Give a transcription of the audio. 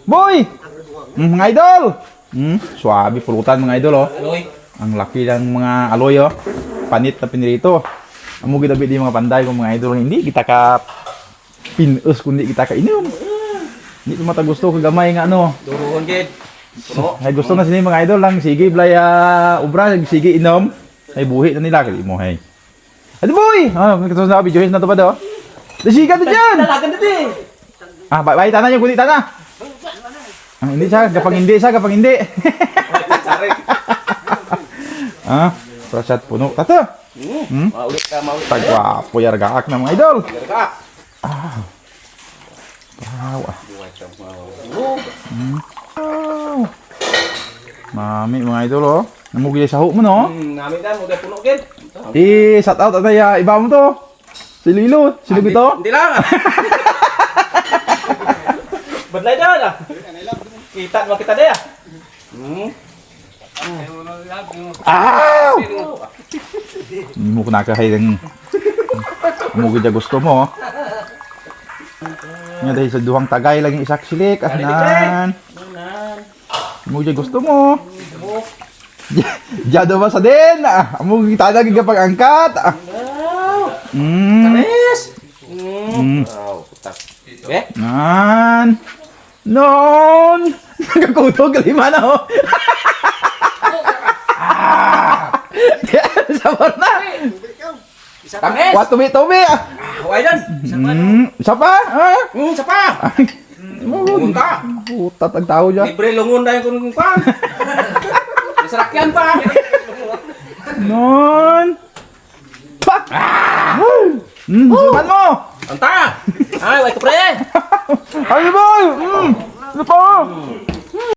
Boy! Mga idol! Suwabe pulutan mga idol oh. Aloy. Ang laki ng mga aloy oh. Panit na pinirito. Amo gid di mga panday kung mga idol hindi kita ka pinus kundi kita ka inom. Hindi ko mata gusto kagamay nga ano. Duruhon gid. Puno. Ay gusto na sini mga idol lang sige blay ubra sige inom. Ay buhi na nila kali mo hay. Adi boy! Ah, kita sa video na to pa do. Dasigan na diyan. Dalagan dito eh. Ah, bye tanah yung kundi tanah. Ang hindi siya, kapag hindi. Ah, prasat puno. Tata. Maulit ka, maulit. Tagwapo yargaak na mga idol. Ka. Wow. Wow. Mami mga idol oh. Namugi sa ho mo no. Namin kan, udah puno gid. Shout out atay iba mo to. Si Lilo, sino bito? Hindi lang. Badlay dah. Kita mo kita deh. Ah! Hindi mo kunakahay ng mugi dya gusto mo. Nga dahil sa duhang tagay lang yung isak silik. Ahnan. Mugi dya gusto mo. Diya daw ba sa din? Mugi tanag yung pag-angkat. Tanis. Wow, putak. Eh? Nan. Non. Nagkakutog kalima na oh. Sabar na. Tanis. What tumi. Huwag dan. Isa pa? Isa pa. Munta. Putat ang tao dyan. Libre lungon dahil kung pa. Sarakyan pa. Non. Pak. Suman mo. Anta. Ay, wait pre. Ano ba? Ano pa?